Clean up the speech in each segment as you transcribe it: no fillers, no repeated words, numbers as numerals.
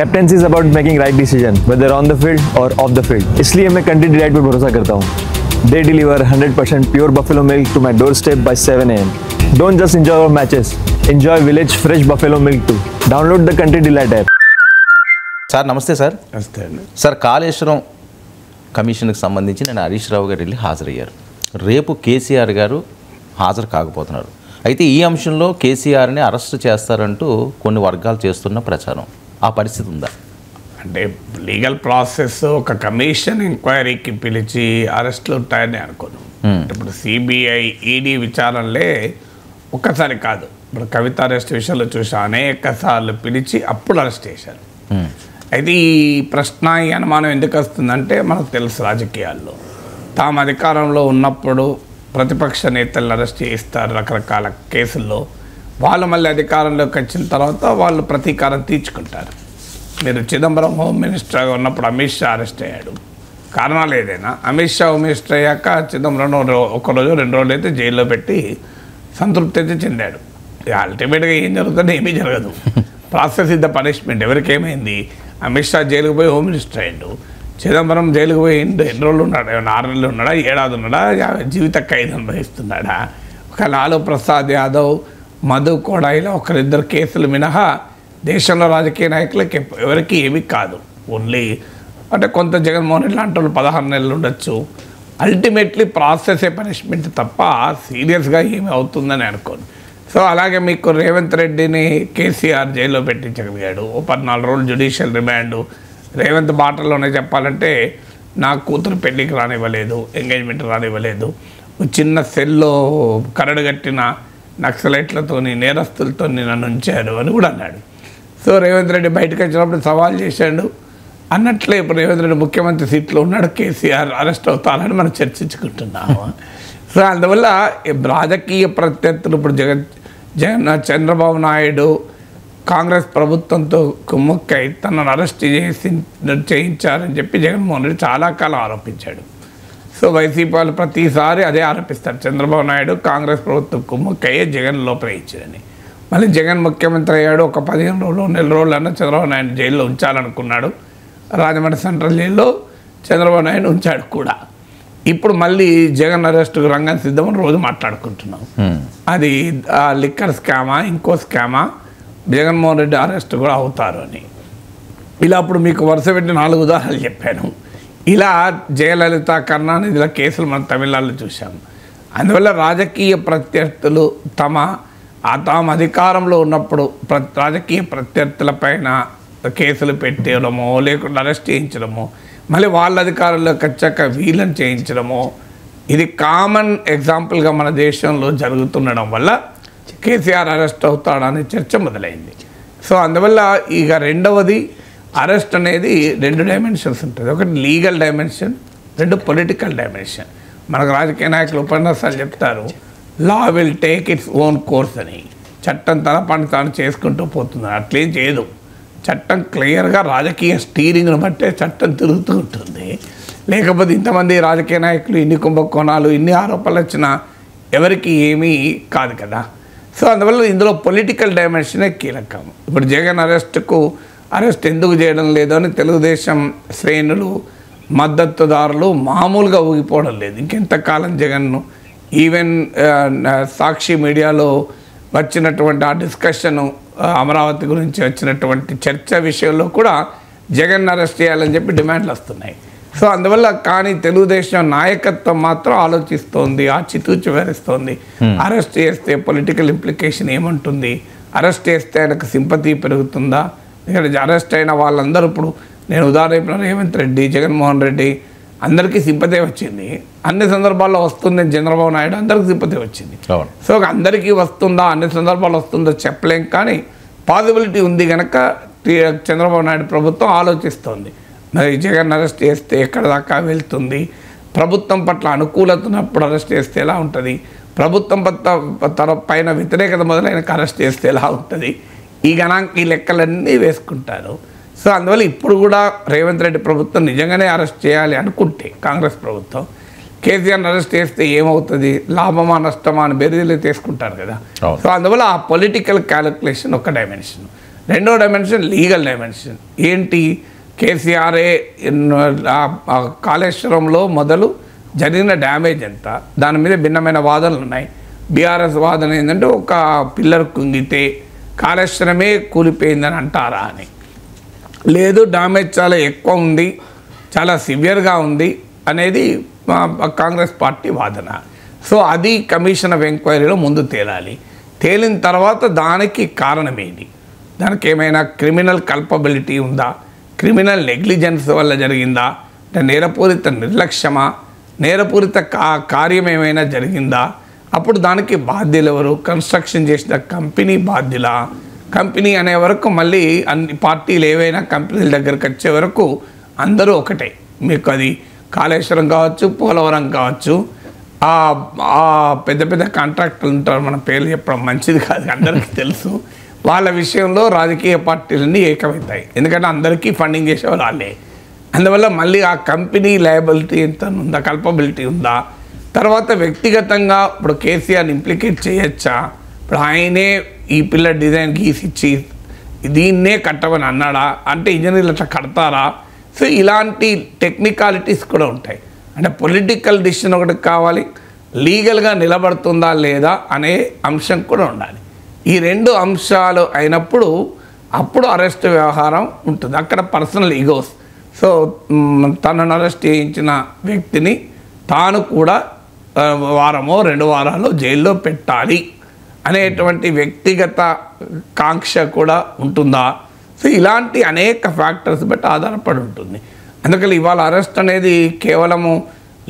Captaincy is about making right decision whether on the field और of the field, इसलिए मैं country delight पर भरोसा करता हूँ। They deliver 100% pure buffalo milk to my doorstep by 7 AM. Don't just enjoy our matches, enjoy village fresh buffalo milk too. Download the Country Delight app. Sir నమస్తే sir. నమస్తే అండి. Sir Kaleshwaram కమిషన్కి సంబంధించి నేను హరీష్ రావు గారు వెళ్ళి హాజరయ్యారు. రేపు కేసీఆర్ గారు హాజరు కాకపోతున్నారు. అయితే ఈ అంశంలో కేసీఆర్ని అరెస్ట్ చేస్తారంటూ కొన్ని వర్గాలు చేస్తున్న ప్రచారం, ఆ పరిస్థితి ఉందా? అంటే లీగల్ ప్రాసెస్ ఒక కమిషన్ ఎంక్వైరీకి పిలిచి అరెస్టులు ఉంటాయని అనుకోను. ఇప్పుడు సిబిఐ ఈడీ విచారణలే ఒక్కసారి కాదు, ఇప్పుడు కవిత అరెస్ట్ విషయంలో చూసా అనేక సార్లు పిలిచి అప్పుడు అరెస్ట్ చేశారు. అయితే ఈ ప్రశ్న ఈ అనుమానం ఎందుకు వస్తుందంటే మనకు తెలుసు, రాజకీయాల్లో తాము అధికారంలో ఉన్నప్పుడు ప్రతిపక్ష నేతలను అరెస్ట్ చేయిస్తారు రకరకాల కేసుల్లో. వాళ్ళు మళ్ళీ అధికారంలోకి వచ్చిన తర్వాత వాళ్ళు ప్రతీకారం తీర్చుకుంటారు. మీరు చిదంబరం హోమ్ మినిస్టర్గా ఉన్నప్పుడు అమిత్ షా అరెస్ట్ అయ్యాడు, కారణాలు ఏదైనా. అమిత్ షా హోమ్ మినిస్టర్ అయ్యాక చిదంబరం ఒకరోజు 2 రోజులు అయితే జైల్లో పెట్టి సంతృప్తి అయితే చెందాడు. అల్టిమేట్గా ఏం జరుగుతుందో ఏమీ జరగదు. Process is the punishment. ఎవరికి ఏమైంది? అమిత్ షా జైలుకు పోయి హోమ్ మినిస్టర్ అయ్యాడు, చిదంబరం జైలుకు పోయి ఎన్ని రోజులు ఉన్నాడు? 6 నెలలు ఉన్నాడా, 7 ఏడాది ఉన్నాడా, జీవిత ఖైదు అనుభవిస్తున్నాడా? ఒక లాలూ ప్రసాద్ యాదవ్, మధు కూడా ఇలా ఒకరిద్దరు కేసులు మినహా దేశంలో రాజకీయ నాయకులకి ఎవరికి ఏమీ కాదు. ఓన్లీ అంటే కొంత జగన్మోహన్ రెడ్డి లాంటి వాళ్ళు 16 నెలలు ఉండొచ్చు. అల్టిమేట్లీ ప్రాసెసే పనిష్మెంట్ తప్ప సీరియస్గా ఏమి అవుతుందని అనుకోను. సో అలాగే మీకు రేవంత్ రెడ్డిని కేసీఆర్ జైల్లో పెట్టించగలిగాడు. 14 రోజులు జ్యుడిషియల్ రిమాండ్. రేవంత్ మాటల్లోనే చెప్పాలంటే నా కూతురు పెళ్ళికి రానివ్వలేదు, ఎంగేజ్మెంట్ రానివ్వలేదు, చిన్న సెల్లో కరడుగట్టిన నక్సలైట్లతోని నేరస్తులతో నన్ను ఉంచారు అని కూడా అన్నాడు. సో రేవంత్ రెడ్డి బయటకు వచ్చినప్పుడు సవాల్ చేశాడు. అన్నట్లే ఇప్పుడు రేవంత్ రెడ్డి ముఖ్యమంత్రి సీట్లో ఉన్నాడు, కేసీఆర్ అరెస్ట్ అవుతారని మనం చర్చించుకుంటున్నాము. సో అందువల్ల రాజకీయ ప్రత్యర్థులు ఇప్పుడు చంద్రబాబు నాయుడు కాంగ్రెస్ ప్రభుత్వంతో కుమ్ముక్కై తనను అరెస్ట్ చేయించారని చెప్పి జగన్మోహన్ రెడ్డి చాలా కాలం ఆరోపించాడు. సో వైసీపీ వాళ్ళు ప్రతిసారి అదే ఆరోపిస్తారు, చంద్రబాబు నాయుడు కాంగ్రెస్ ప్రభుత్వం కుమ్ముక్కయ్యే జగన్ లోపలించారని. మళ్ళీ జగన్ ముఖ్యమంత్రి అయ్యాడు, ఒక 15 రోజులు 4 రోజులు అన్న చంద్రబాబు నాయుడు జైల్లో ఉంచాలనుకున్నాడు. రాజమండ్రి సెంట్రల్ జైల్లో చంద్రబాబు నాయుడు ఉంచాడు కూడా. ఇప్పుడు మళ్ళీ జగన్ అరెస్టుకు రంగం సిద్ధమని రోజు మాట్లాడుకుంటున్నాం. అది లిక్కర్ స్కామా, ఇంకో స్కామా, జగన్మోహన్ రెడ్డి అరెస్ట్ కూడా అవుతారు అని. ఇలా అప్పుడు మీకు వరుస పెట్టి 4 ఉదాహరణలు చెప్పాను. ఇలా జయలలిత, కరుణానిధిల కేసులు మనం తమిళనాడులో చూసాం. అందువల్ల రాజకీయ ప్రత్యర్థులు తాము అధికారంలో ఉన్నప్పుడు రాజకీయ ప్రత్యర్థుల పైన కేసులు పెట్టడమో లేకుండా అరెస్ట్ చేయించడమో, మళ్ళీ వాళ్ళ అధికారంలోకి వచ్చాక వీళ్ళని చేయించడమో, ఇది కామన్ ఎగ్జాంపుల్గా మన దేశంలో జరుగుతుండడం వల్ల కేసీఆర్ అరెస్ట్ అవుతాడనే చర్చ మొదలైంది. సో అందువల్ల ఇక రెండవది అరెస్ట్ అనేది 2 డైమెన్షన్స్ ఉంటుంది. ఒకటి లీగల్ డైమెన్షన్, 2 పొలిటికల్ డైమెన్షన్. మనకు రాజకీయ నాయకులు ఉపన్యాసాలు చెప్తారు, law will take its own course అని. చట్టం తన పని తాను చేసుకుంటూ పోతుంది. అట్లేం చేయదు. చట్టం క్లియర్గా రాజకీయ స్టీరింగ్ను బట్టే చట్టం తిరుగుతూ ఉంటుంది. లేకపోతే ఇంతమంది రాజకీయ నాయకులు ఇన్ని కుంభకోణాలు, ఇన్ని ఆరోపణలు వచ్చినా ఎవరికి ఏమీ కాదు కదా. సో అందువల్ల ఇందులో పొలిటికల్ డైమెన్షనే కీలకం. ఇప్పుడు జగన్ అరెస్ట్ ఎందుకు చేయడం లేదు అని తెలుగుదేశం శ్రేణులు, మద్దతుదారులు మామూలుగా ఊగిపోవడం లేదు. ఇంకెంతకాలం జగన్ను ఈవెన్ సాక్షి మీడియాలో వచ్చినటువంటి ఆ డిస్కషను, అమరావతి గురించి వచ్చినటువంటి చర్చ విషయంలో కూడా జగన్ అరెస్ట్ చేయాలని చెప్పి డిమాండ్లు వస్తున్నాయి. సో అందువల్ల కానీ తెలుగుదేశం నాయకత్వం మాత్రం ఆలోచిస్తోంది, ఆచితూచి వివరిస్తోంది. అరెస్ట్ చేస్తే పొలిటికల్ ఇంప్లికేషన్ ఏముంటుంది, అరెస్ట్ చేస్తే ఆయనకు సింపతి పెరుగుతుందా? ఇక్కడ అరెస్ట్ అయిన వాళ్ళందరూ ఇప్పుడు నేను ఉదాహరణ రేవంత్ రెడ్డి, జగన్మోహన్ రెడ్డి అందరికీ సింపతి వచ్చింది. అన్ని సందర్భాల్లో వస్తుంది. చంద్రబాబు నాయుడు అందరికీ సింపతి వచ్చింది. సో అందరికీ వస్తుందా, అన్ని సందర్భాల్లో వస్తుందో చెప్పలేం, కానీ పాసిబిలిటీ ఉంది కనుక చంద్రబాబు నాయుడు ప్రభుత్వం ఆలోచిస్తోంది. మరి జగన్ అరెస్ట్ చేస్తే ఎక్కడ దాకా వెళ్తుంది, ప్రభుత్వం పట్ల అనుకూలత ఉన్నప్పుడు అరెస్ట్ చేస్తే ఎలా ఉంటుంది, ప్రభుత్వం పైన వ్యతిరేకత మొదలైన అరెస్ట్ చేస్తే ఎలా ఉంటుంది, ఈ లెక్కలన్నీ వేసుకుంటారు. సో అందువల్ల ఇప్పుడు కూడా రేవంత్ రెడ్డి ప్రభుత్వం నిజంగానే అరెస్ట్ చేయాలి అనుకుంటే కాంగ్రెస్ ప్రభుత్వం కేసీఆర్ని అరెస్ట్ చేస్తే ఏమవుతుంది, లాభమా నష్టమా అని బెరీలు తీసుకుంటారు కదా. సో అందువల్ల ఆ పొలిటికల్ క్యాలిక్యులేషన్ ఒక డైమెన్షన్. రెండో డైమెన్షన్ లీగల్ డైమెన్షన్. ఏంటి? కేసీఆర్ఏ కాళేశ్వరంలో మొదలు జరిగిన డ్యామేజ్ ఎంత, దాని మీద భిన్నమైన వాదనలు ఉన్నాయి. బీఆర్ఎస్ వాదన ఏంటంటే ఒక పిల్లర్ కుంగితే కాళేశ్వరమే కూలిపోయిందని అంటారా అని. లేదు, డ్యామేజ్ చాలా ఎక్కువ ఉంది, చాలా సివియర్గా ఉంది అనేది కాంగ్రెస్ పార్టీ వాదన. సో అది కమిషన్ ఆఫ్ ఎంక్వైరీలో ముందు తేలాలి. తేలిన తర్వాత దానికి కారణం ఏంటి, దానికి ఏమైనా క్రిమినల్ కల్పబిలిటీ ఉందా, క్రిమినల్ నెగ్లిజెన్స్ వల్ల జరిగిందా, అంటే నేరపూరిత నిర్లక్ష్యమా, నేరపూరిత కార్యం ఏమైనా జరిగిందా, అప్పుడు దానికి బాధ్యులు ఎవరు, కన్స్ట్రక్షన్ చేసిన కంపెనీ బాధ్యులా, కంపెనీ అనే వరకు మళ్ళీ అన్ని పార్టీలు ఏవైనా కంపెనీల దగ్గరికి వచ్చే వరకు అందరూ ఒకటే. మీకు అది కాళేశ్వరం కావచ్చు, పోలవరం కావచ్చు, పెద్ద పెద్ద కాంట్రాక్టర్లు ఉంటారు, మన పేర్లు చెప్పడం మంచిది కాదు, అందరికీ తెలుసు. వాళ్ళ విషయంలో రాజకీయ పార్టీలన్నీ ఏకమవుతాయి, ఎందుకంటే అందరికీ ఫండింగ్ చేసేవాళ్ళు వాళ్ళే. అందువల్ల మళ్ళీ ఆ కంపెనీ లయబిలిటీ ఎంత ఉందా, కల్పబిలిటీ ఉందా, తర్వాత వ్యక్తిగతంగా ఇప్పుడు కేసీఆర్ని ఇంప్లికేట్ చేయొచ్చా, ఇప్పుడు ఆయనే ఈ పిల్లర్ డిజైన్ గీసిచ్చి దీన్నే కట్టమని అన్నాడా, అంటే ఇంజనీర్లు అట్లా కడతారా. సో ఇలాంటి టెక్నికాలిటీస్ కూడా ఉంటాయి. అంటే పొలిటికల్ డిసిషన్ ఒకటి కావాలి, లీగల్గా నిలబడుతుందా లేదా అనే అంశం కూడా ఉండాలి. ఈ రెండు అంశాలు అయినప్పుడు అప్పుడు అరెస్ట్ వ్యవహారం ఉంటుంది. అక్కడ పర్సనల్ ఈగోస్, సో తనను అరెస్ట్ చేయించిన వ్యక్తిని తాను కూడా వారమో 2 వారాలు జైల్లో పెట్టాలి అనేటువంటి వ్యక్తిగత కాంక్ష కూడా ఉంటుందా. సో ఇలాంటి అనేక ఫ్యాక్టర్స్ బట్టి ఆధారపడి ఉంటుంది. అందుకని ఇవాళ అరెస్ట్ అనేది కేవలము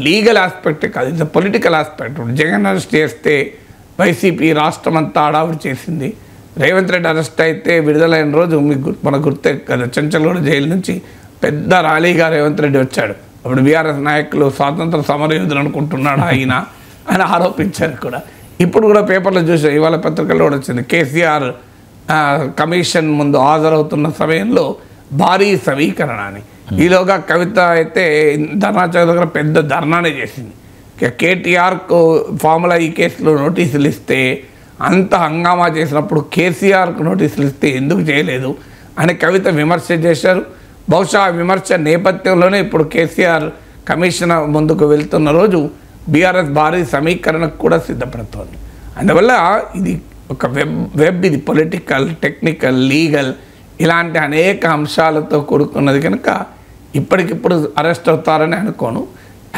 లీగల్ ఆస్పెక్ట్ కాదు, ఇది పొలిటికల్ ఆస్పెక్ట్. జగన్ అరెస్ట్ చేస్తే వైసీపీ రాష్ట్రం అంతా అడావుడి చేసింది. రేవంత్ రెడ్డి అరెస్ట్ అయితే విడుదలైన రోజు మీకు మనకు గుర్తే కదా, చెంచల్గూడ జైలు నుంచి పెద్ద ర్యాలీగా రేవంత్ రెడ్డి వచ్చాడు. అప్పుడు బీఆర్ఎస్ నాయకులు స్వాతంత్ర సమరయోధులు అనుకుంటున్నాడు ఆయన అని ఆరోపించారు కూడా. ఇప్పుడు కూడా పేపర్లో చూసాం, ఇవాళ పత్రికల్లో కూడా వచ్చింది, కేసీఆర్ కమిషన్ ముందు హాజరవుతున్న సమయంలో భారీ సమీకరణ అని. ఈలోగా కవిత అయితే ధర్నా చౌక్ దగ్గర పెద్ద ధర్నానే చేసింది. కేటీఆర్కు ఫార్ములా ఈ కేసులో నోటీసులు ఇస్తే అంత హంగామా చేసినప్పుడు కేసీఆర్కు నోటీసులు ఇస్తే ఎందుకు చేయలేదు అని కవిత విమర్శ చేశారు. బహుశా ఆ విమర్శ నేపథ్యంలోనే ఇప్పుడు కేసీఆర్ కమిషన్ ముందుకు వెళ్తున్న రోజు బీఆర్ఎస్ భారీ సమీకరణకు కూడా సిద్ధపడుతోంది. అందువల్ల ఇది ఒక వెబ్ ఇది పొలిటికల్, టెక్నికల్, లీగల్ ఇలాంటి అనేక అంశాలతో కూడుకున్నది కనుక ఇప్పటికిప్పుడు అరెస్ట్ అవుతారని అనుకోను.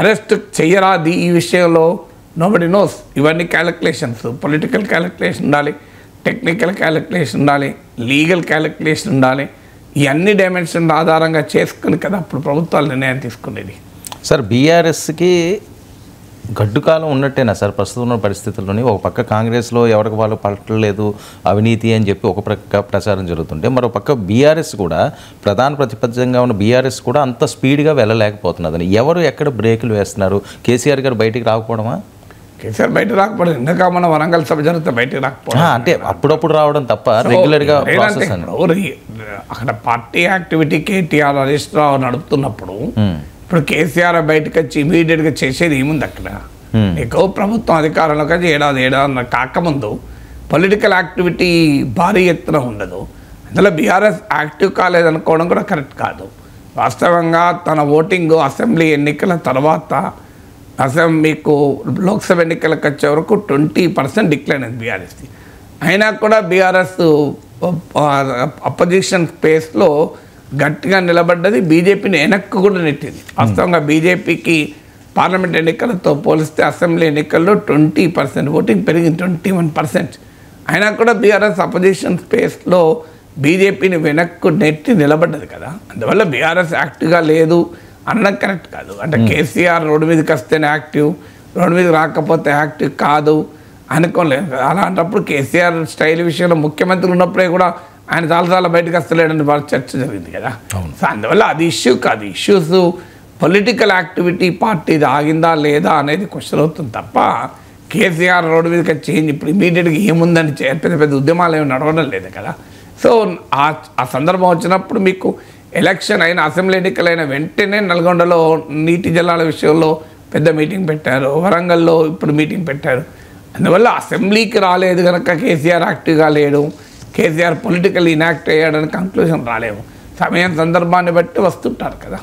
అరెస్ట్ చెయ్యరాది ఈ విషయంలో నోబడి నోస్. ఇవన్నీ క్యాలిక్యులేషన్స్, పొలిటికల్ క్యాలిక్యులేషన్ ఉండాలి, టెక్నికల్ క్యాలిక్యులేషన్ ఉండాలి, లీగల్ క్యాలిక్యులేషన్ ఉండాలి. ఈ అన్ని డైమెన్షన్ ఆధారంగా చేసుకుని కదా అప్పుడు ప్రభుత్వాలు నిర్ణయం తీసుకునేది. సార్ బీఆర్ఎస్కి గడ్డు కాలం ఉన్నట్టేనా సార్ ప్రస్తుతం ఉన్న పరిస్థితుల్లోని? ఒక పక్క కాంగ్రెస్లో ఎవరికి వాళ్ళు పట్టలేదు అవినీతి అని చెప్పి ఒక పక్క ప్రచారం జరుగుతుంటే, మరో పక్క బీఆర్ఎస్ కూడా ప్రధాన ప్రతిపక్షంగా ఉన్న బీఆర్ఎస్ కూడా అంత స్పీడ్గా వెళ్ళలేకపోతున్నదని ఎవరు ఎక్కడ బ్రేకులు వేస్తున్నారు? కేసీఆర్ గారు బయటికి రాకపోవడమా? కేసీఆర్ బయట రాకపోవడం, ఇందాక మన వరంగల్ సభ జరిగితే బయటకు రాకపోవడం అంటే అప్పుడప్పుడు రావడం తప్ప రెగ్యులర్గా అక్కడ పార్టీ యాక్టివిటీ కేటీఆర్ హరీష్ రావు నడుపుతున్నప్పుడు ఇప్పుడు కేసీఆర్ బయటకు వచ్చి ఇమీడియట్గా చేసేది ఏముంది అక్కడ? ఎక్కువ ప్రభుత్వం అధికారంలోకి వచ్చి ఏడాది కాకముందు పొలిటికల్ యాక్టివిటీ భారీ ఎత్తున ఉండదు. అందులో బీఆర్ఎస్ యాక్టివ్ కాలేదనుకోవడం కూడా కరెక్ట్ కాదు. వాస్తవంగా తన ఓటింగ్ అసెంబ్లీ ఎన్నికల తర్వాత మీకు లోక్సభ ఎన్నికలకు వచ్చే వరకు 20% డిక్లైన్ అయింది బీఆర్ఎస్ది. అయినా కూడా బీఆర్ఎస్ అపోజిషన్ స్పేస్లో గట్టిగా నిలబడ్డది, బీజేపీని వెనక్కు కూడా నెట్టింది. వాస్తవంగా బీజేపీకి పార్లమెంట్ ఎన్నికలతో పోలిస్తే అసెంబ్లీ ఎన్నికల్లో 20% ఓటింగ్ పెరిగింది, 21%. అయినా కూడా బీఆర్ఎస్ అపోజిషన్ స్పేస్లో బీజేపీని వెనక్కు నెట్టి నిలబడ్డది కదా. అందువల్ల బీఆర్ఎస్ యాక్టివ్గా లేదు అనడం కరెక్ట్ కాదు. అంటే కేసీఆర్ రోడ్డు మీదకి వస్తేనే యాక్టివ్, రోడ్డు మీదకి రాకపోతే యాక్టివ్ కాదు అనుకోలేదు కదా. అలాంటప్పుడు కేసీఆర్ స్టైల్ విషయంలో ముఖ్యమంత్రి ఉన్నప్పుడే కూడా ఆయన చాలాసార్లు బయటకు వస్తలేడని బాగా చర్చ జరిగింది కదా. సో అందువల్ల అది ఇష్యూ కాదు. ఇష్యూస్ పొలిటికల్ యాక్టివిటీ పార్టీది ఆగిందా లేదా అనేది క్వశ్చన్ అవుతుంది తప్ప కేసీఆర్ రోడ్డు మీదకి చేంజ్ ఇప్పుడు ఇమీడియట్గా ఏముందని పెద్ద పెద్ద ఉద్యమాలు ఏమి నడవడం లేదు కదా. సో ఆ సందర్భం వచ్చినప్పుడు మీకు ఎలక్షన్ అయిన అసెంబ్లీ ఎన్నికలైన వెంటనే నల్గొండలో నీటి జలాల విషయంలో పెద్ద మీటింగ్ పెట్టారు, వరంగల్లో ఇప్పుడు మీటింగ్ పెట్టారు. అందువల్ల అసెంబ్లీకి రాలేదు కనుక కేసీఆర్ యాక్టివ్గా లేడు, కేసీఆర్ పొలిటికల్ ఇనాక్ట్ అయ్యాడని కంక్లూజన్ రాలేము. సమయం సందర్భాన్ని బట్టి వస్తుంటారు కదా.